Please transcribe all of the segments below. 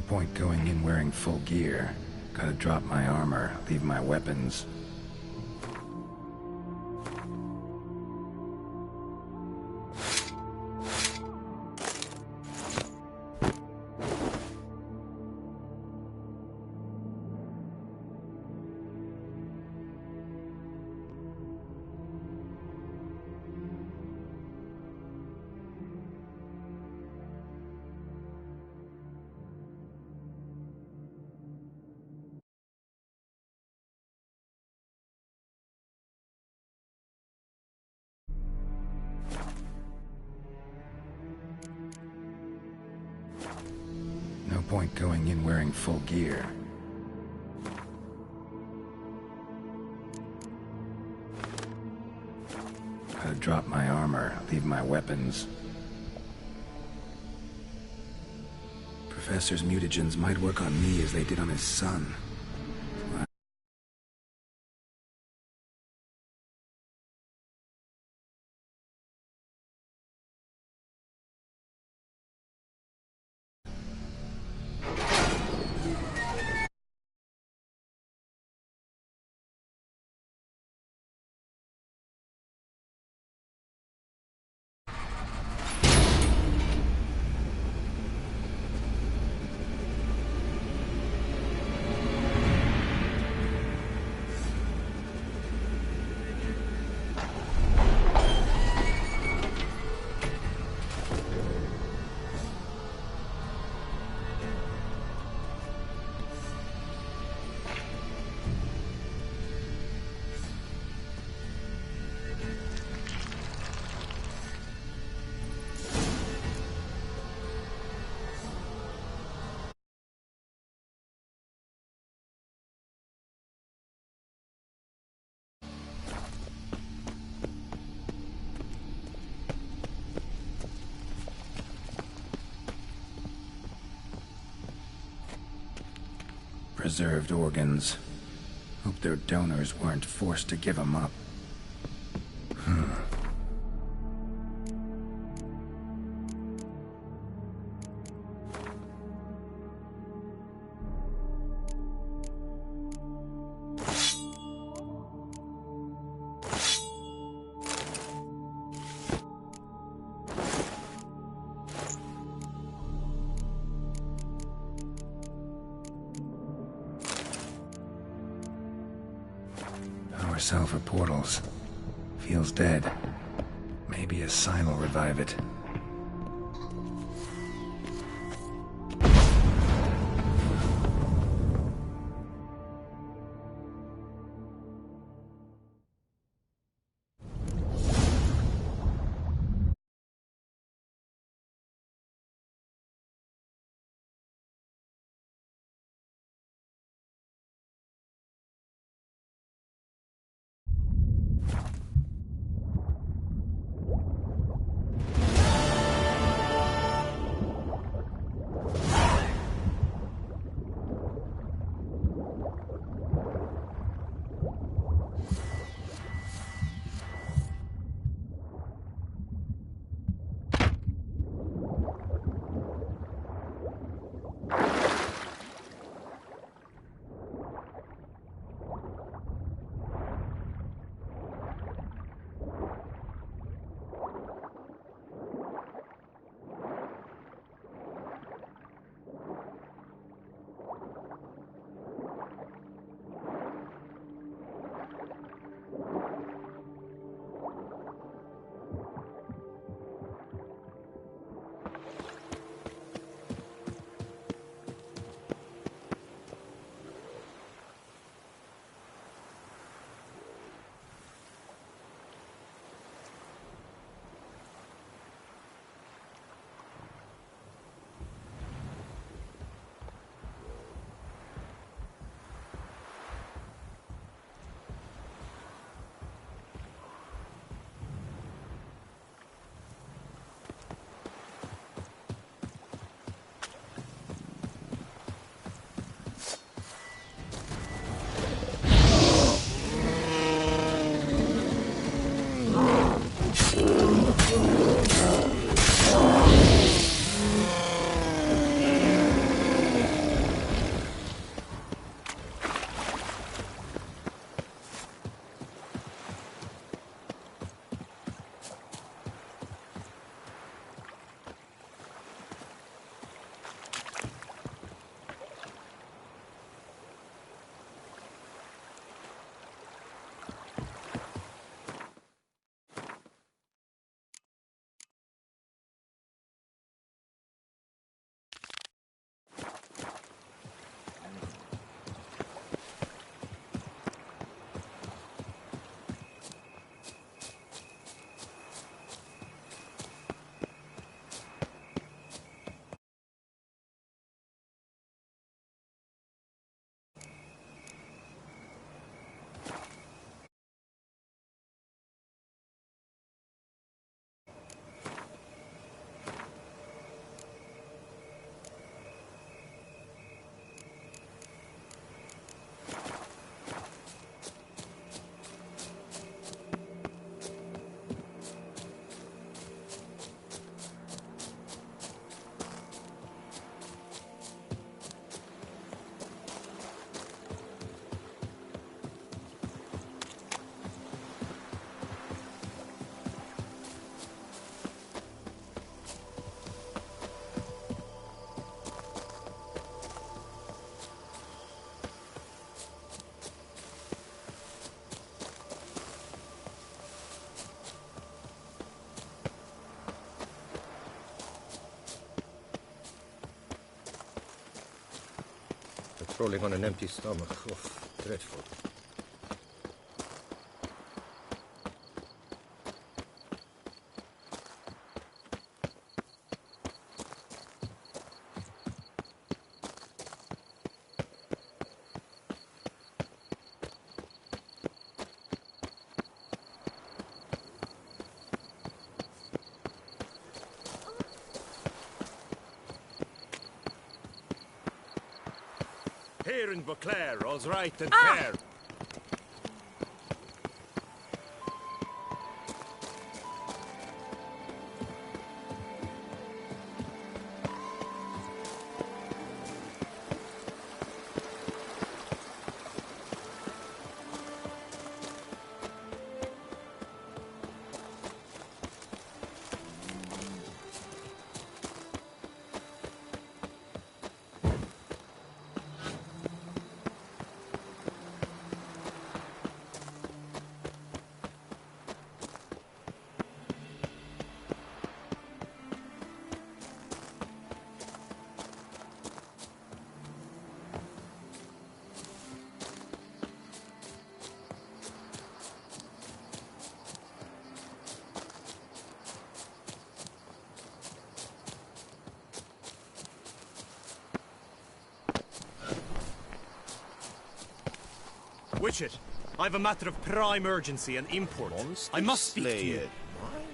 No point going in wearing full gear. Gotta drop my armor, leave my weapons. No point going in wearing full gear. Gotta drop my armor, leave my weapons. Professor's mutagens might work on me as they did on his son. Preserved organs. Hope their donors weren't forced to give them up. Power cell for portals. Feels dead. Maybe a sign will revive it. Rolling on an empty stomach. Oh, dreadful. Here in Beauclair, all's right and fair. Witchett, I've a matter of prime urgency and import. I must speak to you.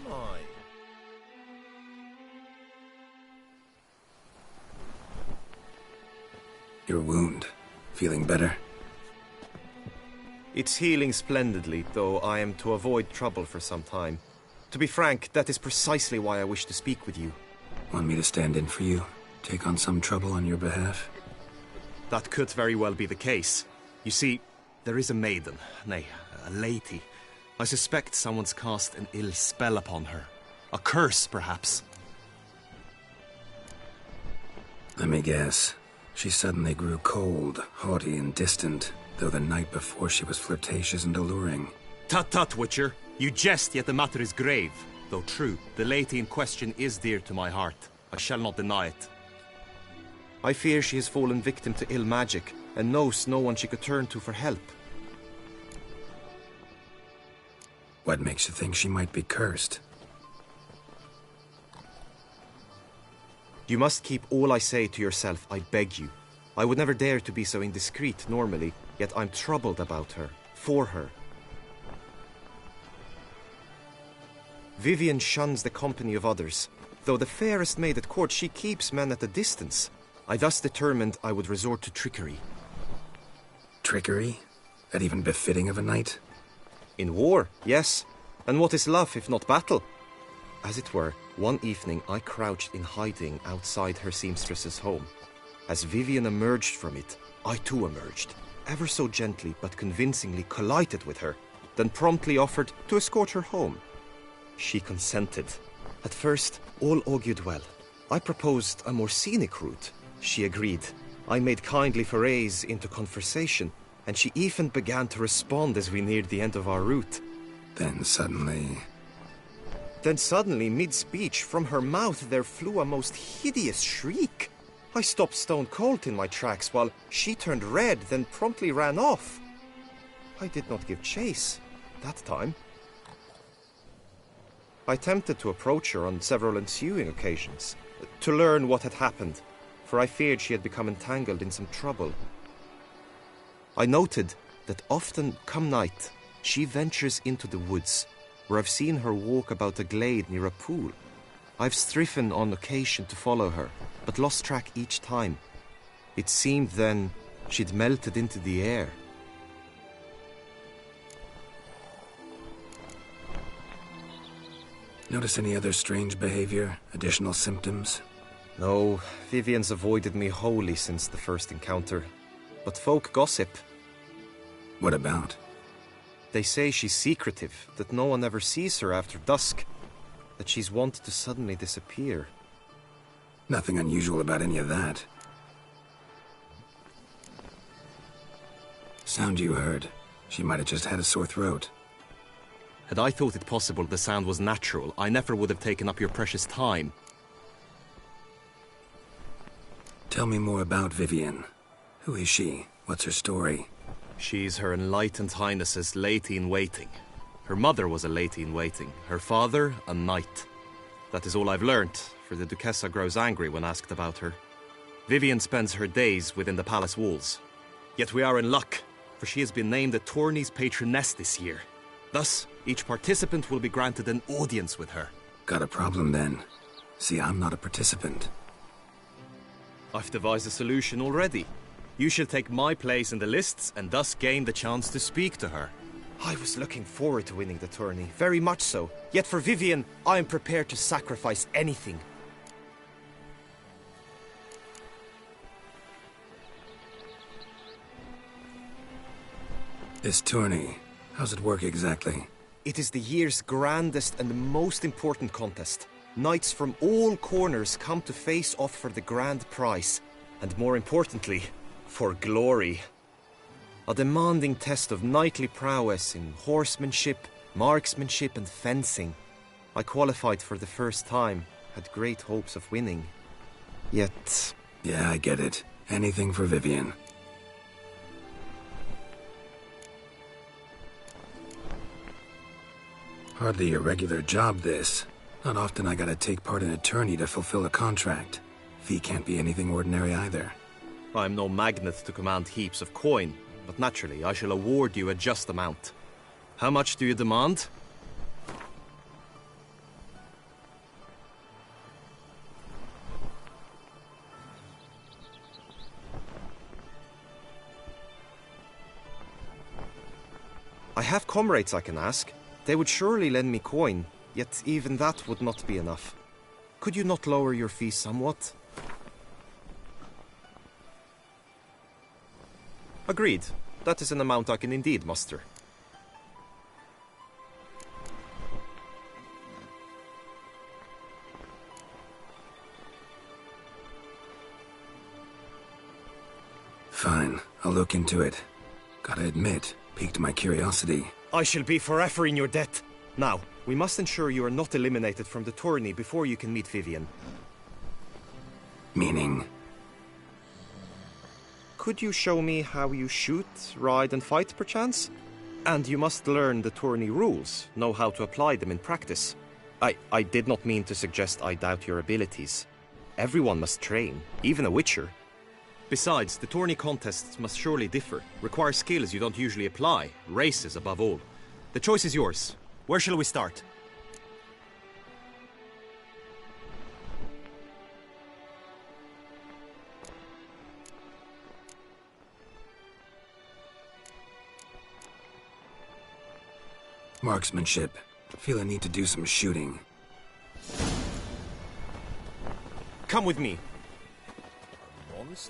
My. Your wound. Feeling better? It's healing splendidly, though I am to avoid trouble for some time. To be frank, that is precisely why I wish to speak with you. Want me to stand in for you? Take on some trouble on your behalf? That could very well be the case. You see, there is a maiden, nay, a lady. I suspect someone's cast an ill spell upon her. A curse, perhaps. Let me guess. She suddenly grew cold, haughty and distant, though the night before she was flirtatious and alluring. Tut tut, Witcher. You jest, yet the matter is grave. Though true, the lady in question is dear to my heart. I shall not deny it. I fear she has fallen victim to ill magic, and knows no one she could turn to for help. What makes you think she might be cursed? You must keep all I say to yourself, I beg you. I would never dare to be so indiscreet normally, yet I'm troubled about her, for her. Vivienne shuns the company of others. Though the fairest maid at court, she keeps men at a distance. I thus determined I would resort to trickery. Trickery? That even befitting of a knight? In war, yes. And what is love if not battle? As it were, one evening I crouched in hiding outside her seamstress's home. As Vivienne emerged from it, I too emerged, ever so gently but convincingly collided with her, then promptly offered to escort her home. She consented. At first, all augured well. I proposed a more scenic route. She agreed. I made kindly forays into conversation, and she even began to respond as we neared the end of our route. Then suddenly, mid-speech, from her mouth there flew a most hideous shriek. I stopped stone cold in my tracks, while she turned red, then promptly ran off. I did not give chase, that time. I attempted to approach her on several ensuing occasions, to learn what had happened, for I feared she had become entangled in some trouble. I noted that often, come night, she ventures into the woods, where I've seen her walk about a glade near a pool. I've striven on occasion to follow her, but lost track each time. It seemed then she'd melted into the air. notice any other strange behavior, additional symptoms? No, Vivienne's avoided me wholly since the first encounter. But folk gossip. What about? They say she's secretive, that no one ever sees her after dusk, that she's wont to suddenly disappear. Nothing unusual about any of that. Sound you heard. She might have just had a sore throat. Had I thought it possible the sound was natural, I never would have taken up your precious time. Tell me more about Vivienne. Who is she? What's her story? She's Her Enlightened Highness's lady-in-waiting. Her mother was a lady-in-waiting, her father a knight. That is all I've learnt, for the Duchessa grows angry when asked about her. Vivian spends her days within the palace walls. Yet we are in luck, for she has been named the tourney's patroness this year. Thus, each participant will be granted an audience with her. Got a problem then. See, I'm not a participant. I've devised a solution already. You shall take my place in the lists and thus gain the chance to speak to her. I was looking forward to winning the tourney, very much so. Yet for Vivian, I am prepared to sacrifice anything. This tourney, how's it work exactly? It is the year's grandest and most important contest. Knights from all corners come to face off for the grand prize. And more importantly, for glory. A demanding test of knightly prowess in horsemanship, marksmanship and fencing. I qualified for the first time, had great hopes of winning. Yet... Yeah, I get it. Anything for Vivian. Hardly a regular job, this. Not often I gotta take part in a tourney to fulfill a contract. Fee can't be anything ordinary either. I'm no magnet to command heaps of coin, but naturally I shall award you a just amount. How much do you demand? I have comrades I can ask. They would surely lend me coin, yet even that would not be enough. Could you not lower your fees somewhat? Agreed. That is an amount I can indeed muster. Fine, I'll look into it. Gotta admit, piqued my curiosity. I shall be forever in your debt. Now, we must ensure you are not eliminated from the tourney before you can meet Vivian. Meaning? Could you show me how you shoot, ride and fight, perchance? And you must learn the tourney rules, know how to apply them in practice. I did not mean to suggest I doubt your abilities. Everyone must train, even a witcher. Besides, the tourney contests must surely differ, require skills you don't usually apply, races above all. The choice is yours. Where shall we start? Marksmanship. Feel I need to do some shooting. Come with me.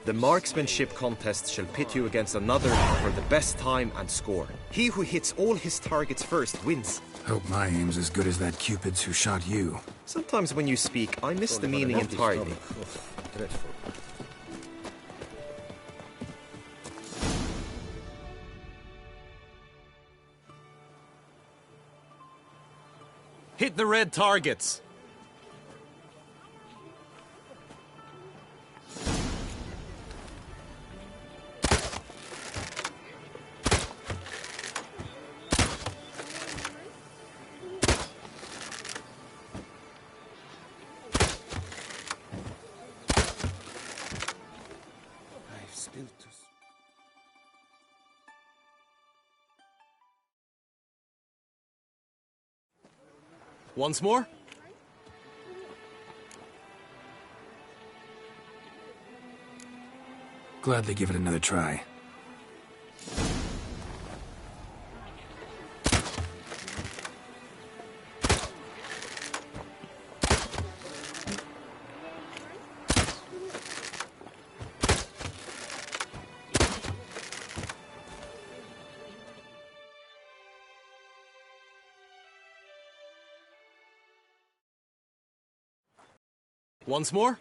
The marksmanship contest shall pit you against another for the best time and score. He who hits all his targets first wins. Hope my aim's as good as that Cupid's who shot you. Sometimes when you speak, I miss the meaning entirely. Hit the red targets! Once more? Gladly give it another try. Once more?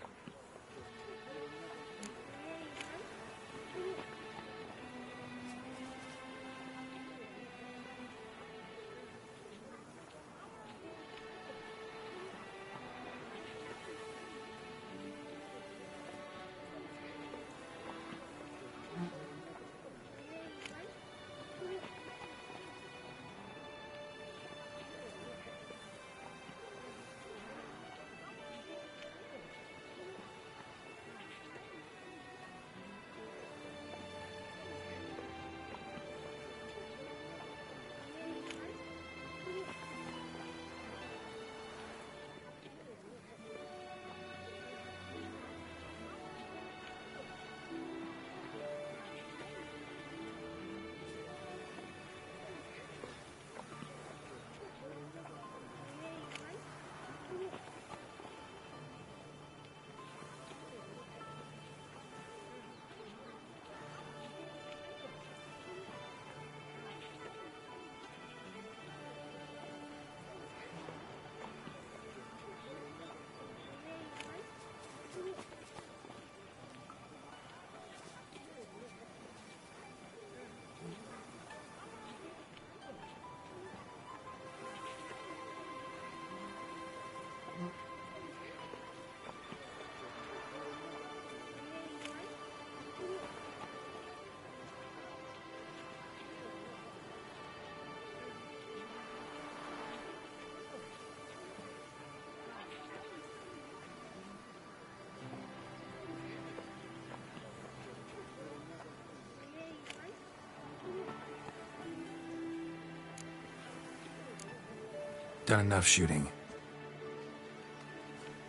Done enough shooting.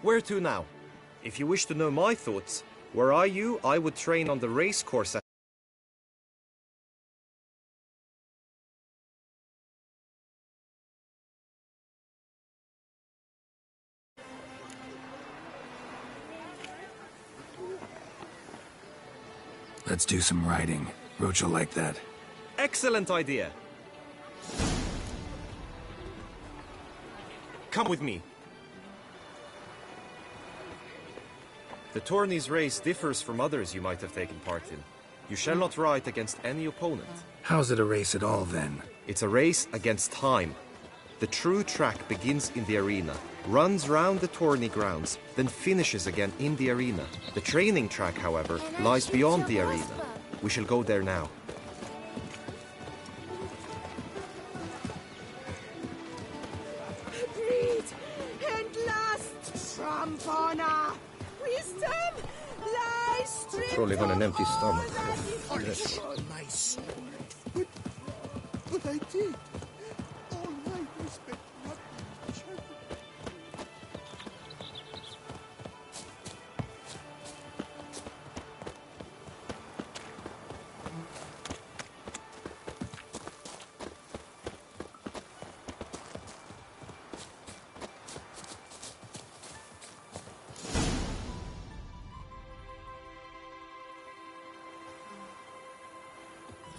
Where to now? If you wish to know my thoughts, were I you, I would train on the race course at Let's do some riding. Roach will like that. Excellent idea! Come with me. The tourney's race differs from others you might have taken part in. You shall not ride against any opponent. How's it a race at all, then? It's a race against time. The true track begins in the arena, runs round the tourney grounds, then finishes again in the arena. The training track, however, lies beyond the arena. We shall go there now. Greed and lust, Trampana! Wisdom lies stripped Trolling on an empty of all stomach. that is My sword. But I did. All right, respect. Not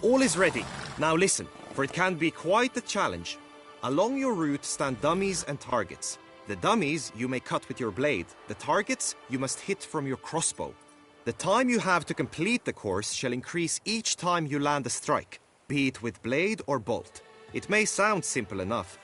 All is ready. Now listen, for it can be quite a challenge. Along your route stand dummies and targets. The dummies you may cut with your blade. The targets you must hit from your crossbow. The time you have to complete the course shall increase each time you land a strike, be it with blade or bolt. It may sound simple enough,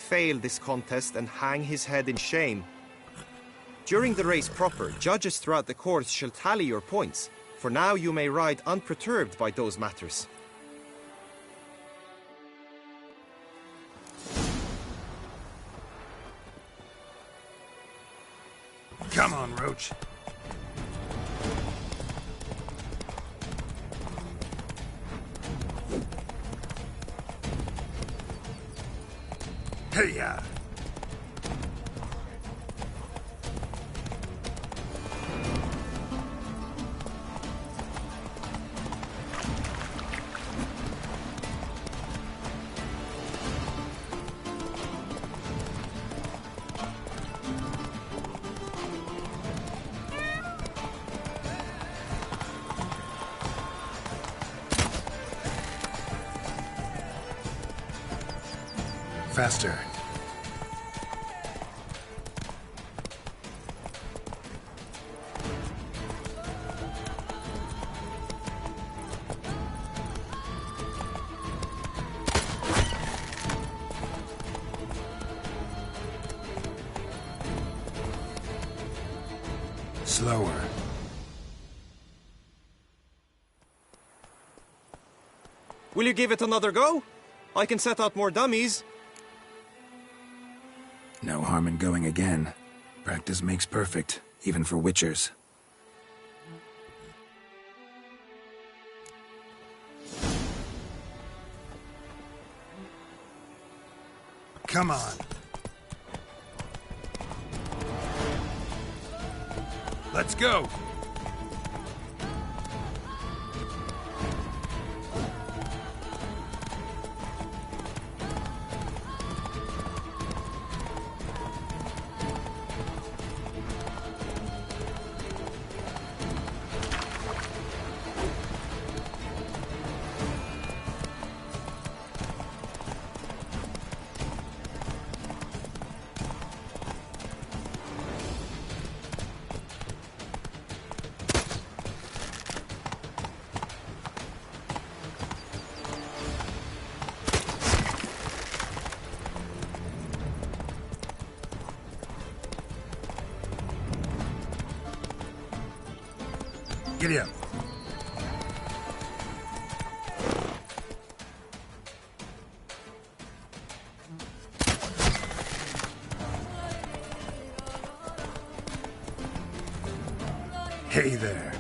fail this contest and hang his head in shame. During the race proper, judges throughout the course shall tally your points. For now you may ride unperturbed by those matters. Come on, Roach. Hey-ya! Faster. Slower. Will you give it another go? I can set out more dummies. No harm in going again. Practice makes perfect, even for witchers. Come on. Let's go! Giddy up. Hey there.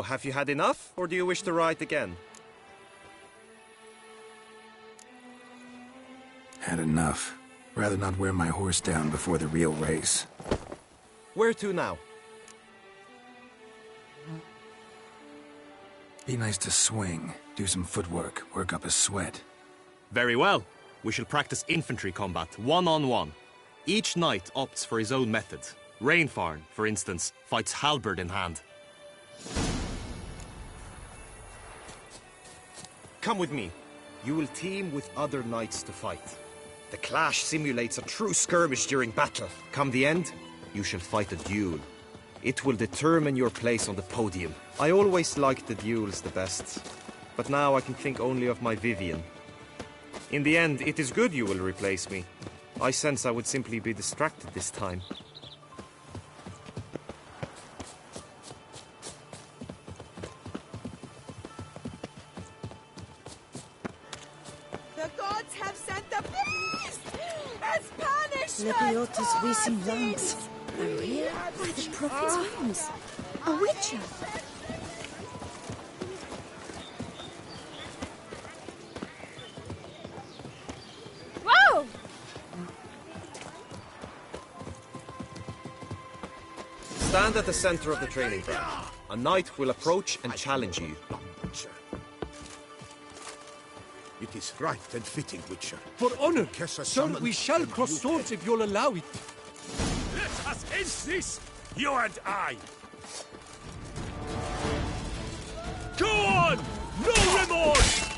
Have you had enough, or do you wish to ride again? Had enough. Rather not wear my horse down before the real race. Where to now? Be nice to swing, do some footwork, work up a sweat. Very well. We shall practice infantry combat, one-on-one. Each knight opts for his own method. Rainfarn, for instance, fights halberd in hand. Come with me. You will team with other knights to fight. The clash simulates a true skirmish during battle. Come the end, you shall fight a duel. It will determine your place on the podium. I always liked the duels the best, but now I can think only of my Vivian. In the end, it is good you will replace me. I sense I would simply be distracted this time. The gods have sent a beast as punishment! Lebiota's for racing our lungs. sins. Maria by the prophet's arms. A witcher. Whoa! Stand at the center of the training ground. A knight will approach and challenge you. It is right and fitting, Witcher. For honor, Kessa sir, summoned we shall and cross you swords if you'll allow it. Let us end this, you and I! Go on! No remorse!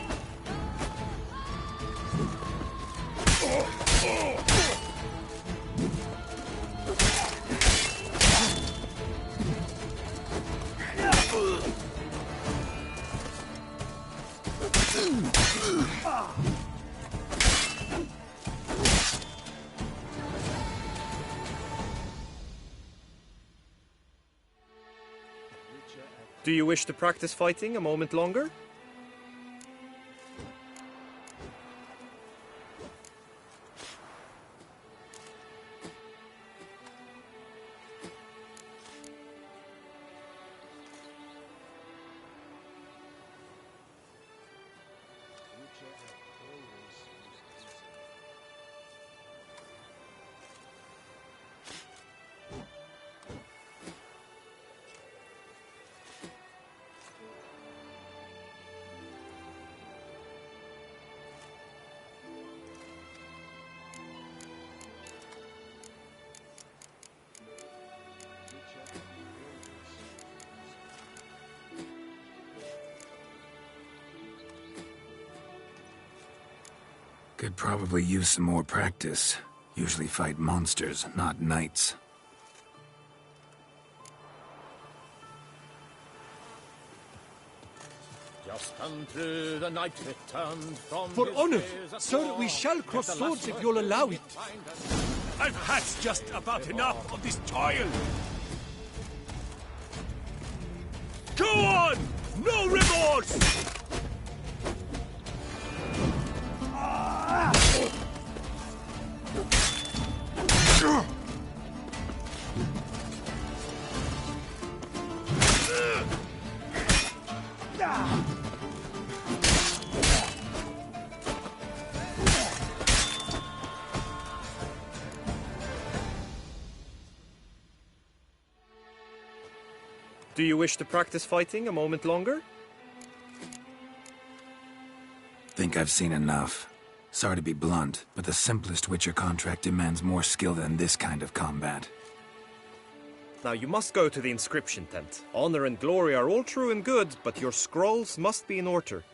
Do you wish to practice fighting a moment longer? Could probably use some more practice. Usually fight monsters, not knights. Just unto the night returned from For his honor, days of sir, war, we shall cross at the last swords if you'll allow it. I've had just about enough of this toil. Go on! No remorse! Do you wish to practice fighting a moment longer? Think I've seen enough. Sorry to be blunt, but the simplest Witcher contract demands more skill than this kind of combat. Now you must go to the inscription tent. Honor and glory are all true and good, but your scrolls must be in order.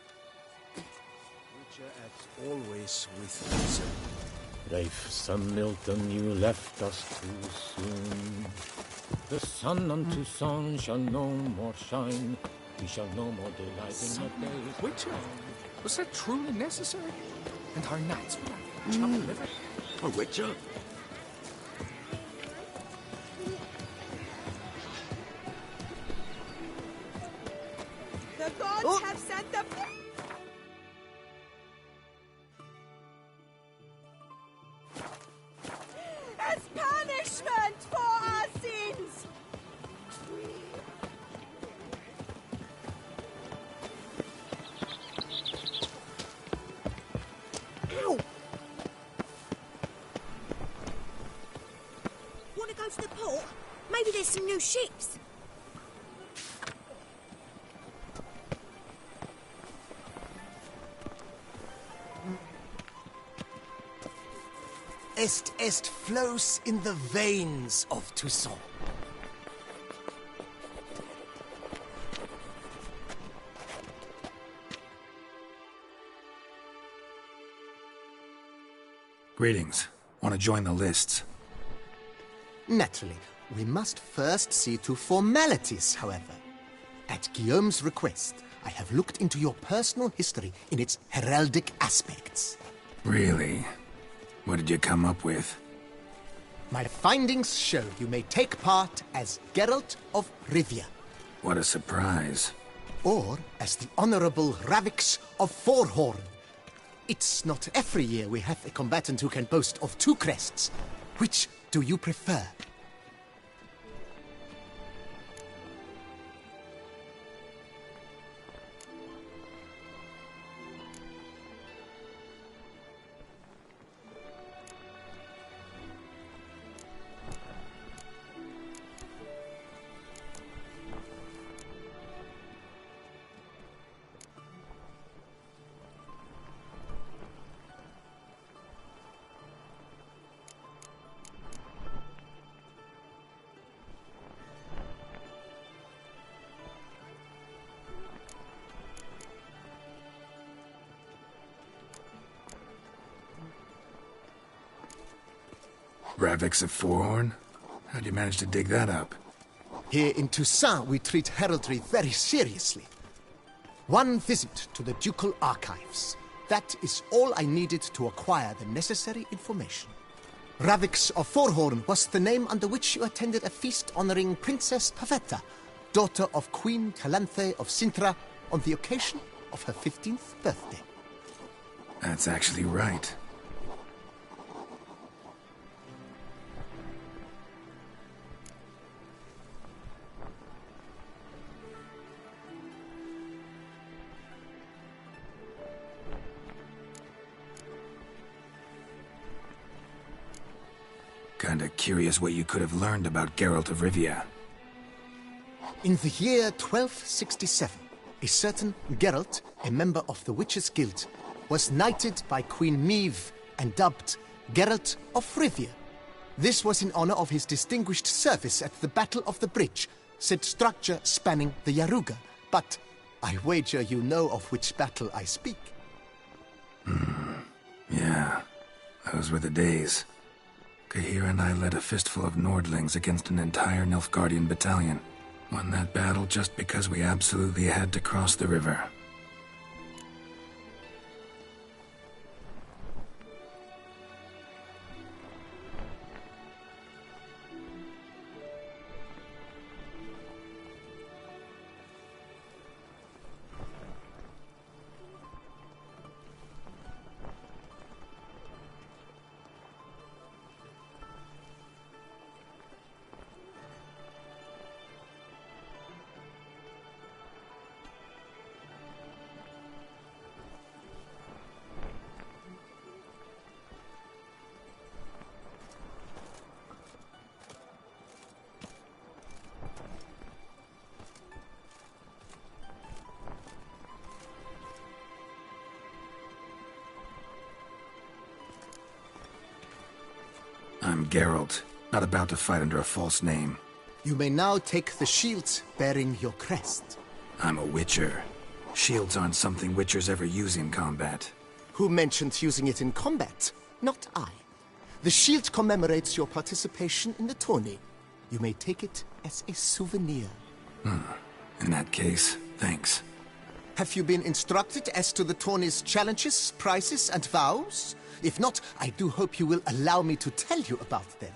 Witcher acts always with reason. Brave son Milton, you left us too soon. The sun unto sun shall no more shine. We shall no more delight in the days. Witcher? Was that truly necessary? And our knights would have chopped liver? A witcher? The gods have sent the... as punishment for our sins! Ow! Want to go to the port? Maybe there's some new ships. Est flows in the veins of Toussaint. Greetings. Want to join the lists? Naturally, we must first see to formalities, however. At Guillaume's request, I have looked into your personal history in its heraldic aspects. Really? What did you come up with? My findings show you may take part as Geralt of Rivia, What a surprise. or as the Honorable Ravix of Forhorn. It's not every year we have a combatant who can boast of two crests. Which do you prefer? Ravix of Forhorn? How'd you manage to dig that up? Here in Toussaint, we treat heraldry very seriously. One visit to the Ducal Archives. That is all I needed to acquire the necessary information. Ravix of Forhorn was the name under which you attended a feast honoring Princess Pavetta. daughter of Queen Calanthe of Sintra, on the occasion of her 15th birthday. That's actually right. Kinda curious what you could have learned about Geralt of Rivia. In the year 1267, a certain Geralt, a member of the Witches' Guild, was knighted by Queen Meve and dubbed Geralt of Rivia. This was in honor of his distinguished service at the Battle of the Bridge, said structure spanning the Yaruga. But I wager you know of which battle I speak. Yeah, those were the days. Cahir and I led a fistful of Nordlings against an entire Nilfgaardian battalion. Won that battle just because we absolutely had to cross the river. I'm Geralt, not about to fight under a false name. You may now take the shield bearing your crest. I'm a Witcher. Shields aren't something Witchers ever use in combat. Who mentioned using it in combat? Not I. The shield commemorates your participation in the tourney. You may take it as a souvenir. In that case, thanks. Have you been instructed as to the tourney's challenges, prizes, and vows? If not, I do hope you will allow me to tell you about them.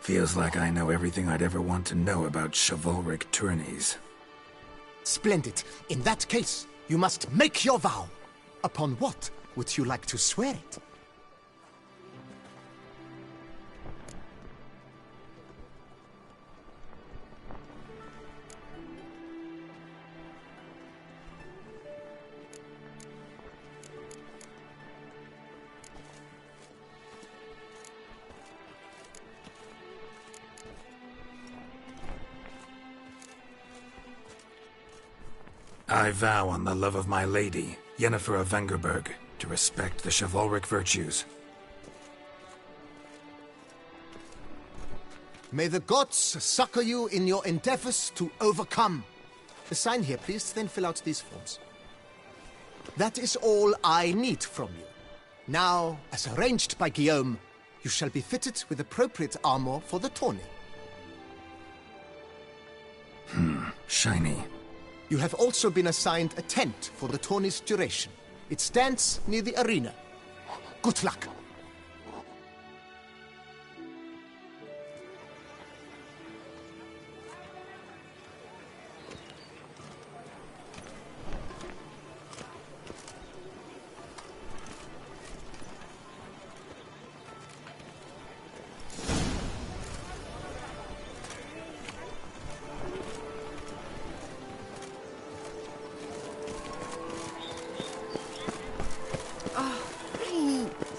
Feels like I know everything I'd ever want to know about chivalric tourneys. Splendid. In that case, you must make your vow. Upon what would you like to swear it? I vow on the love of my lady, Yennefer of Vengerberg, to respect the chivalric virtues. May the gods succor you in your endeavors to overcome. Sign here, please, then fill out these forms. That is all I need from you. Now, as arranged by Guillaume, you shall be fitted with appropriate armor for the tourney. shiny. You have also been assigned a tent for the tourney's duration. It stands near the arena. Good luck.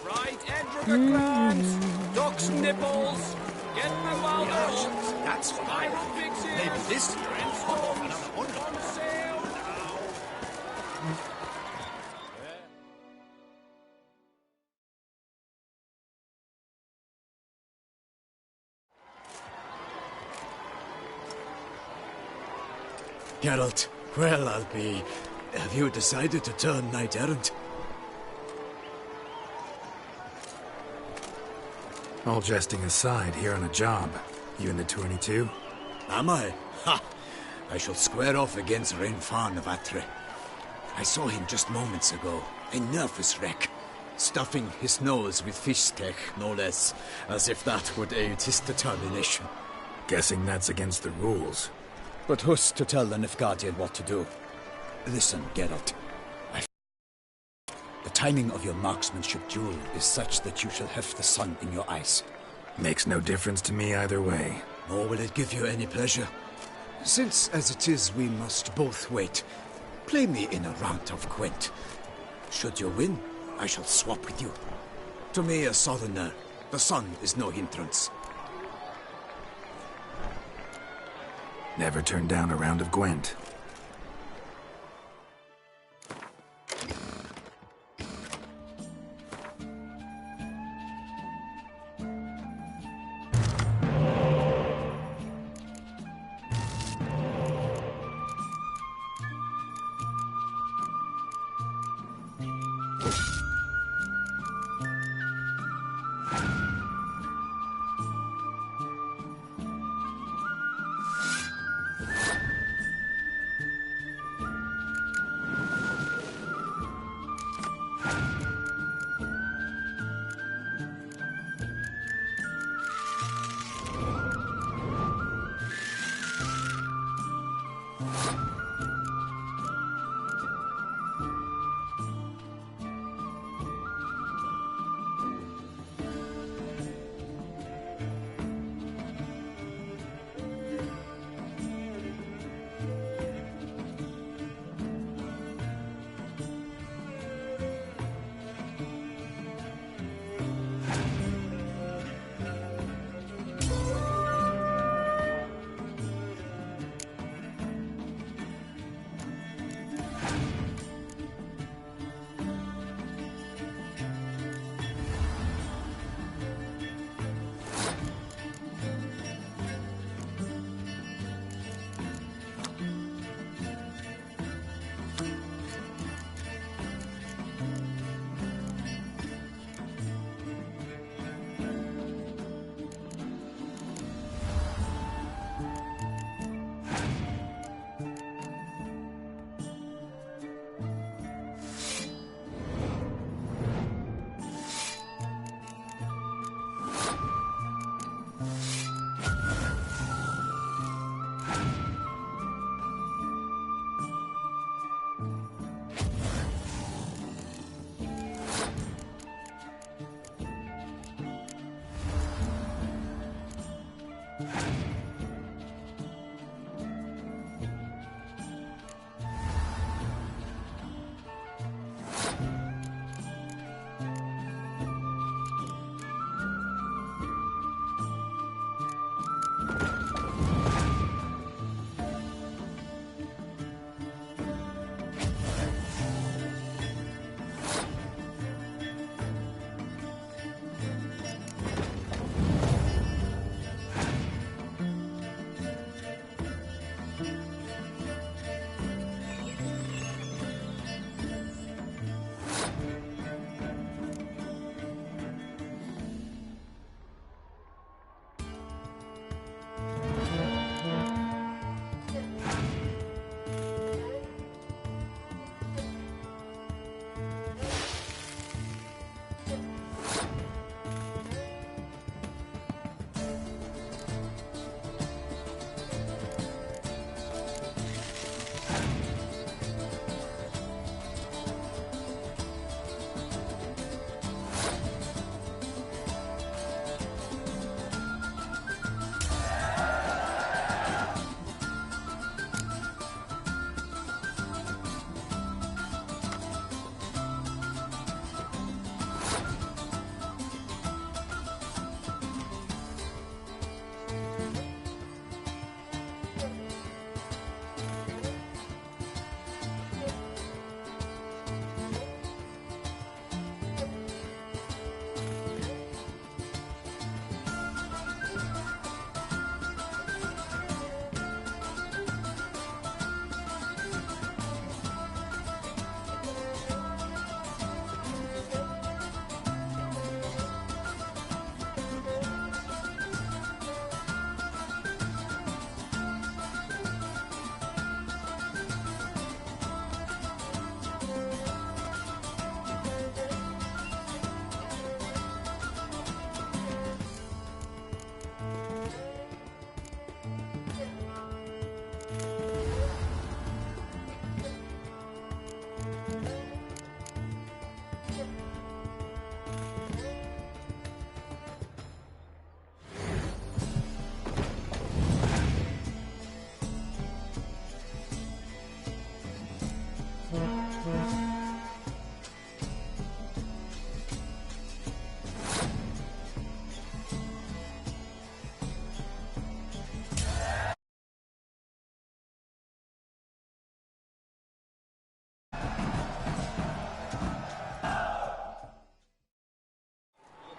Fried Edriga crabs, duck's nipples, get my wild oceans. That's what I want. Maybe this strength will off another one. On sale now. Geralt, well, I'll be. Have you decided to turn knight-errant? All jesting aside, here on a job. You in the tourney too? Am I? Ha! I shall square off against Rainfan of Atre. I saw him just moments ago. A nervous wreck. Stuffing his nose with fish steak, no less. As if that would aid his determination. Guessing that's against the rules. But who's to tell the Nilfgaardian what to do? Listen, Geralt. The timing of your marksmanship duel is such that you shall have the sun in your eyes. Makes no difference to me either way. Nor will it give you any pleasure. Since, as it is, we must both wait, play me in a round of Gwent. Should you win, I shall swap with you. To me, a southerner, the sun is no hindrance. Never turn down a round of Gwent.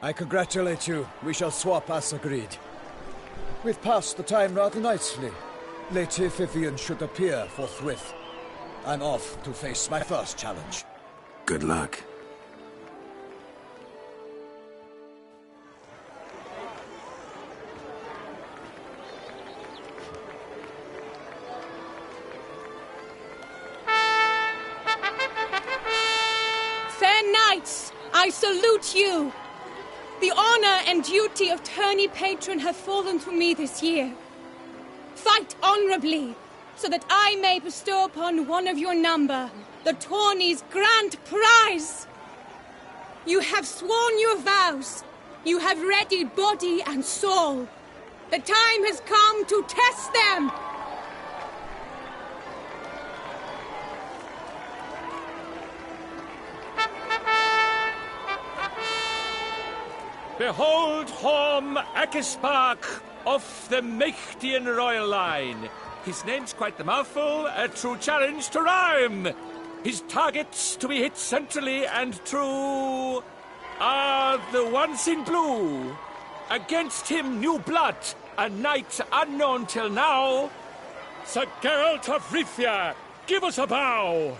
I congratulate you. We shall swap as agreed. We've passed the time rather nicely. Lady Vivian should appear forthwith. I'm off to face my first challenge. Good luck. Fair knights, I salute you. The honor and duty of tourney patron have fallen to me this year. Fight honorably, so that I may bestow upon one of your number the tourney's grand prize. You have sworn your vows. You have readied body and soul. The time has come to test them. Behold Horm Akispark of the Mechtian royal line. His name's quite the mouthful, a true challenge to rhyme. His targets to be hit centrally and true are the ones in blue. Against him new blood, a knight unknown till now. Sir Geralt of Rivia, give us a bow.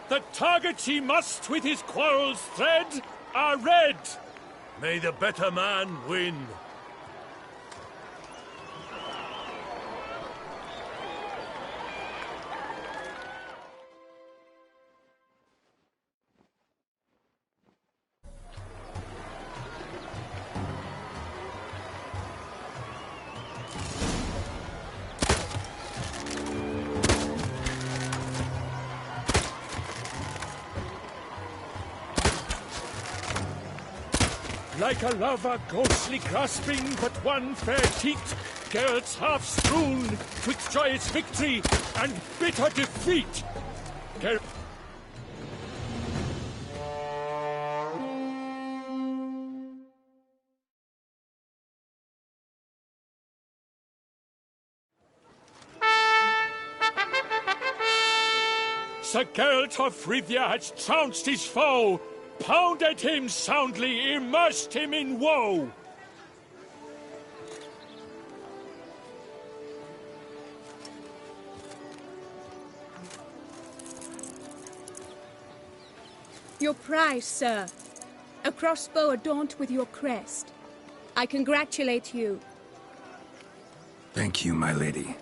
The targets he must with his quarrels thread are red. May the better man win. Like a lover ghostly grasping but one fair teat, Geralt's half strewn twixt joyous victory and bitter defeat. Sir Geralt of Rivia has trounced his foe, pounded him soundly, immersed him in woe. Your prize, sir. A crossbow adorned with your crest. I congratulate you. Thank you, my lady.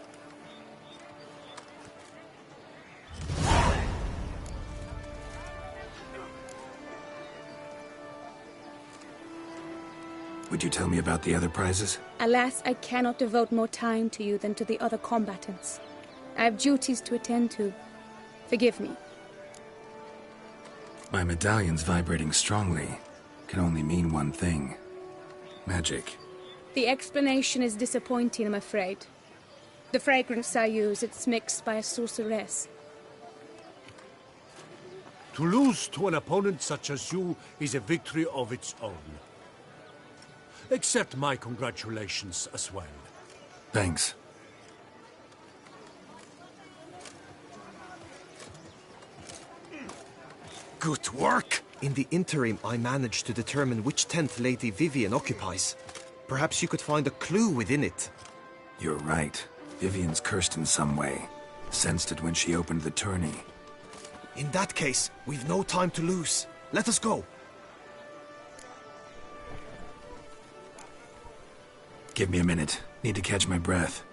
Would you tell me about the other prizes? Alas, I cannot devote more time to you than to the other combatants. I have duties to attend to. Forgive me. My medallion's vibrating strongly. Can only mean one thing. Magic. The explanation is disappointing, I'm afraid. The fragrance I use, it's mixed by a sorceress. To lose to an opponent such as you is a victory of its own. Accept my congratulations as well. Thanks. Good work! In the interim, I managed to determine which tent Lady Vivian occupies. Perhaps you could find a clue within it. You're right. Vivian's cursed in some way. Sensed it when she opened the tourney. In that case, we've no time to lose. Let us go. Give me a minute. Need to catch my breath.